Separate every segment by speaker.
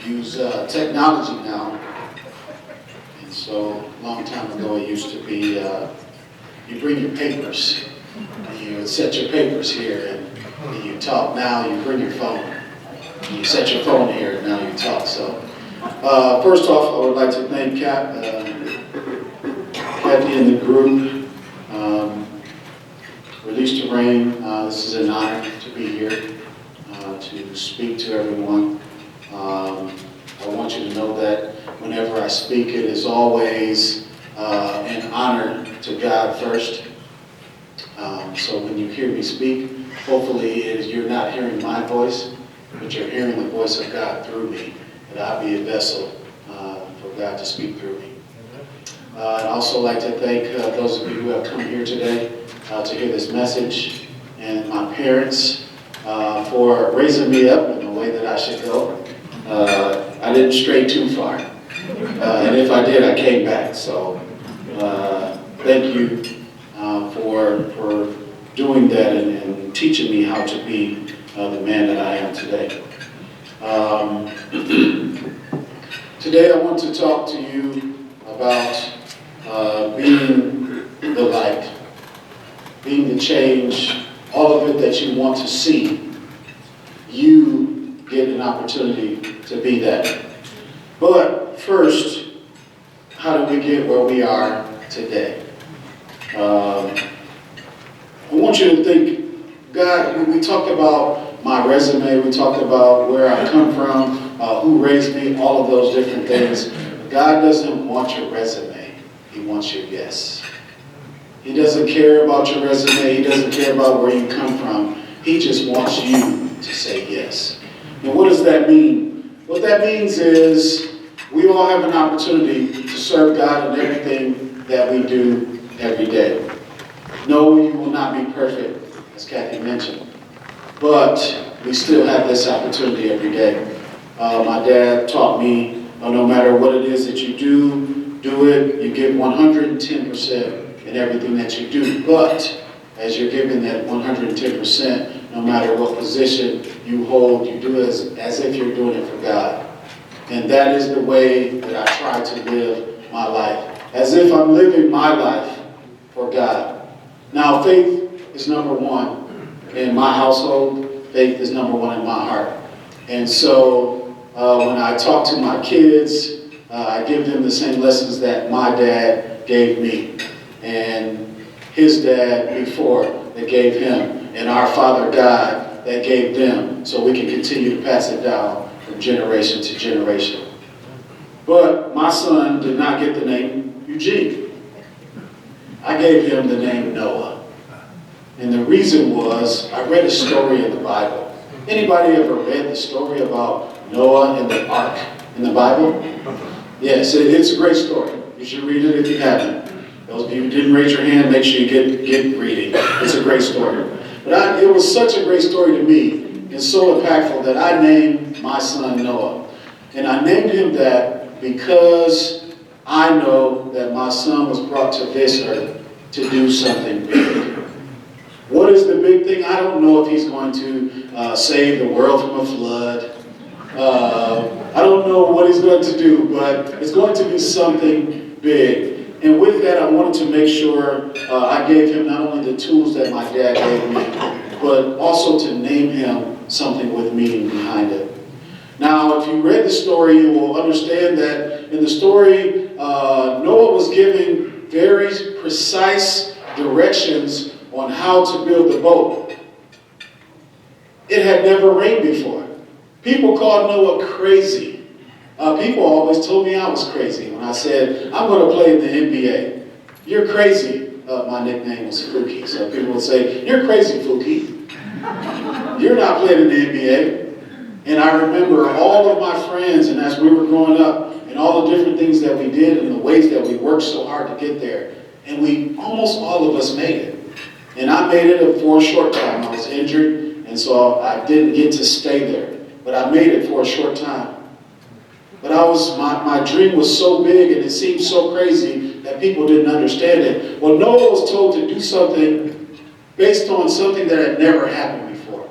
Speaker 1: use technology now. And so a long time ago it used to be you bring your papers, and you would set your papers here and you talk. Now you bring your phone, and you set your phone here and now you talk. So first off, I would like to thank Kathy and the group. Release to Rain, this is an honor to be here to speak to everyone. I want you to know that whenever I speak, it is always an honor to God first. So when you hear me speak, hopefully you're not hearing my voice, but you're hearing the voice of God through me, and I'll be a vessel for God to speak through me. I'd also like to thank those of you who have come here today to hear this message, and my parents for raising me up in the way that I should go. I didn't stray too far, and if I did, I came back. So thank you for doing that and teaching me how to be the man that I am today. Today I want to talk to you about being the light, being the change, all of it that you want to see. You get an opportunity to be that. But first, how did we get where we are today? I want you to think, God, when we talked about my resume, we talked about where I come from, who raised me, all of those different things. God doesn't want your resume. He wants your yes. He doesn't care about your resume. He doesn't care about where you come from. He just wants you to say yes. Now, what does that mean? What that means is we all have an opportunity to serve God in everything that we do every day. No, you will not be perfect, as Kathy mentioned, but we still have this opportunity every day. My dad taught me, no matter what it is that you do it, you give 110% in everything that you do. But as you're giving that 110%, no matter what position you hold, you do it as if you're doing it for God. And that is the way that I try to live my life, as if I'm living my life for God. Now, faith is number one in my household. Faith is number one in my heart. And so when I talk to my kids, I give them the same lessons that my dad gave me, and his dad before that gave him, and our Father God that gave them, so we can continue to pass it down from generation to generation. But my son did not get the name Eugene. I gave him the name Noah. And the reason was, I read a story in the Bible. Anybody ever read the story about Noah and the ark in the Bible? Yes, it's a great story. You should read it if you haven't. Those of you who didn't raise your hand, make sure you get reading. It's a great story. But it was such a great story to me, and so impactful, that I named my son Noah. And I named him that because I know that my son was brought to this earth to do something big. What is the big thing? I don't know if he's going to save the world from a flood. I don't know what he's going to do, but it's going to be something big. And with that, I wanted to make sure I gave him not only the tools that my dad gave me, but also to name him something with meaning behind it. Now, if you read the story, you will understand that in the story, Noah was giving very precise directions on how to build the boat. It had never rained before. People called Noah crazy. People always told me I was crazy when I said, I'm going to play in the NBA. You're crazy. My nickname was Fluky. So people would say, you're crazy, Fluky. You're not playing in the NBA. And I remember all of my friends, and as we were growing up, and all the different things that we did and the ways that we worked so hard to get there. And almost all of us made it. And I made it for a short time. I was injured, and so I didn't get to stay there. But I made it for a short time. But my dream was so big, and it seemed so crazy that people didn't understand it. Well, Noah was told to do something based on something that had never happened before.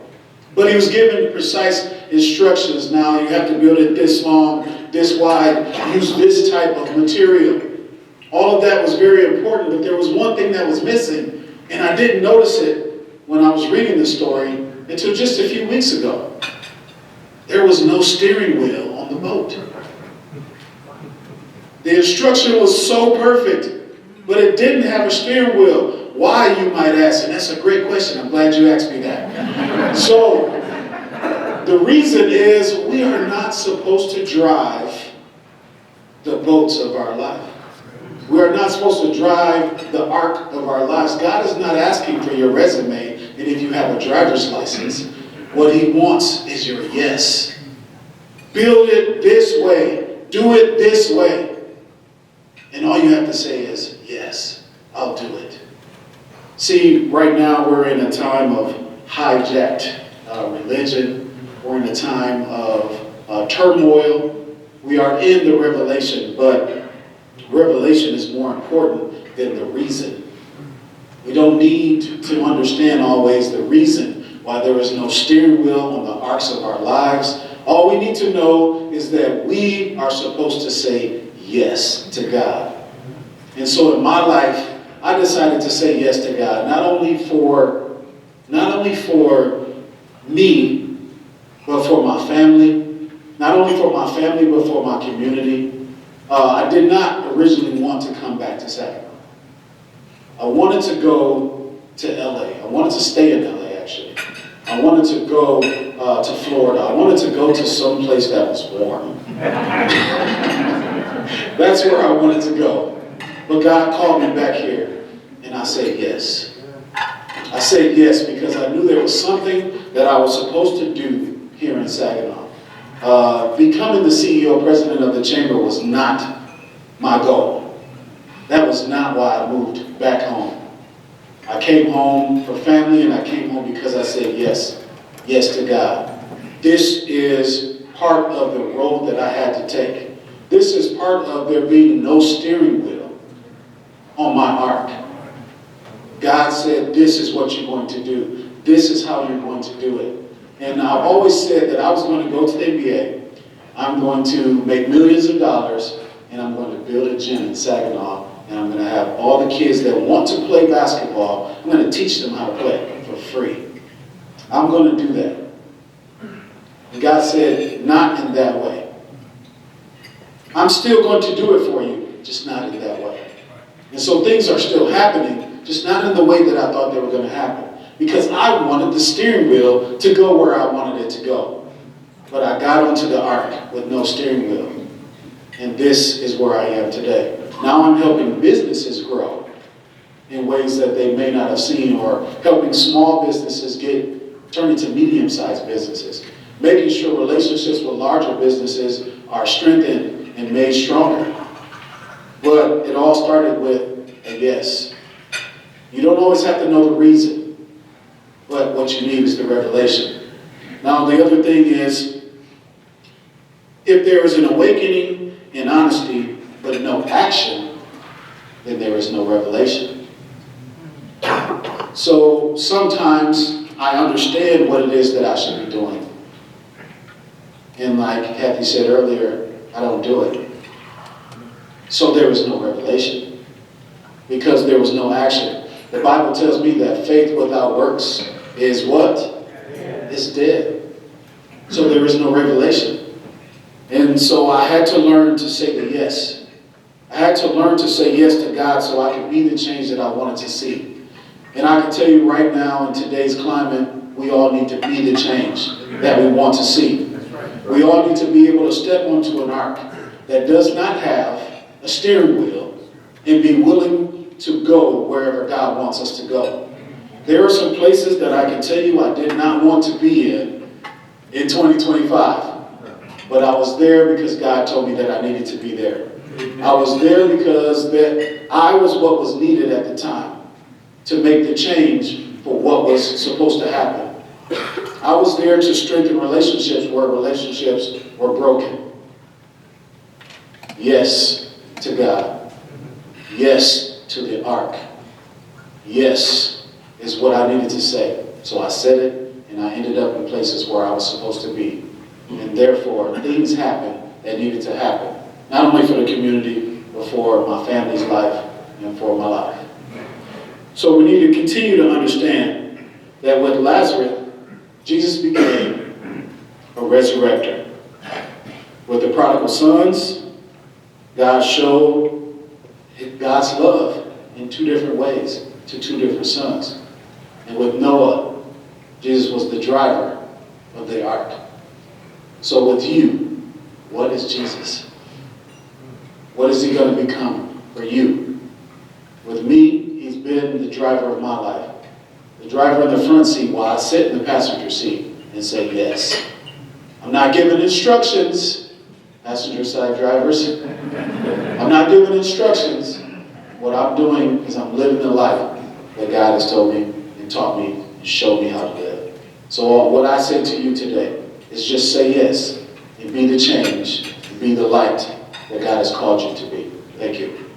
Speaker 1: But he was given precise instructions. Now you have to build it this long, this wide, use this type of material. All of that was very important, but there was one thing that was missing, and I didn't notice it when I was reading the story until just a few weeks ago. There was no steering wheel on the boat. The instruction was so perfect, but it didn't have a steering wheel. Why, you might ask, and that's a great question. I'm glad you asked me that. So, the reason is we are not supposed to drive the boats of our life. We are not supposed to drive the ark of our lives. God is not asking for your resume and if you have a driver's license. What he wants is your yes. Build it this way. Do it this way. And all you have to say is, yes, I'll do it. See, right now we're in a time of hijacked religion. We're in a time of turmoil. We are in the revelation, but revelation is more important than the reason. We don't need to understand always the reason why there is no steering wheel on the arcs of our lives. All we need to know is that we are supposed to say yes to God. And so in my life, I decided to say yes to God, not only for me, but for my family. Not only for my family, but for my community. I did not originally want to come back to Saginaw. I wanted to go to LA. I wanted to stay in LA, actually. I wanted to go to Florida. I wanted to go to some place that was warm. That's where I wanted to go. But God called me back here, and I said yes. I said yes because I knew there was something that I was supposed to do here in Saginaw. Becoming the CEO, president of the chamber was not my goal. That was not why I moved back home. I came home for family, and I came home because I said yes, yes to God. This is part of the road that I had to take. This is part of there being no steering wheel on my ark. God said, this is what you're going to do. This is how you're going to do it. And I've always said that I was going to go to the NBA. I'm going to make millions of dollars, and I'm going to build a gym in Saginaw, and I'm going to have all the kids that want to play basketball, I'm going to teach them how to play for free. I'm going to do that. And God said, not in that way. I'm still going to do it for you, just not in that way. And so things are still happening, just not in the way that I thought they were going to happen. Because I wanted the steering wheel to go where I wanted it to go. But I got onto the ark with no steering wheel. And this is where I am today. Now I'm helping businesses grow in ways that they may not have seen, or helping small businesses turn into medium-sized businesses. Making sure relationships with larger businesses are strengthened and made stronger. But it all started with a yes. You don't always have to know the reason, but what you need is the revelation. Now, the other thing is, if there is an awakening in honesty, but no action, then there is no revelation. So sometimes I understand what it is that I should be doing. And like Kathy said earlier, I don't do it. So there is no revelation, because there was no action. The Bible tells me that faith without works is what? It's dead. So there is no revelation. And so I had to learn to say the yes. I had to learn to say yes to God so I could be the change that I wanted to see. And I can tell you right now, in today's climate, we all need to be the change that we want to see. We all need to be able to step onto an ark that does not have a steering wheel and be willing to go wherever God wants us to go. There are some places that I can tell you I did not want to be in 2025. But I was there because God told me that I needed to be there. I was there because that I was what was needed at the time to make the change for what was supposed to happen. I was there to strengthen relationships where relationships were broken. Yes to God. Yes to the ark. Yes is what I needed to say. So I said it, and I ended up in places where I was supposed to be. And therefore, things happened that needed to happen, not only for the community, but for my family's life and for my life. So we need to continue to understand that with Lazarus, Jesus became a resurrector. With the prodigal sons, God showed God's love in two different ways to two different sons. And with Noah, Jesus was the driver of the ark. So with you, what is Jesus? What is he going to become for you? With me, he's been the driver of my life. The driver in the front seat while I sit in the passenger seat and say yes. I'm not giving instructions, passenger side drivers. I'm not giving instructions. What I'm doing is I'm living the life that God has told me and taught me and showed me how to live. So what I say to you today is just say yes and be the change and be the light that God has called you to be. Thank you.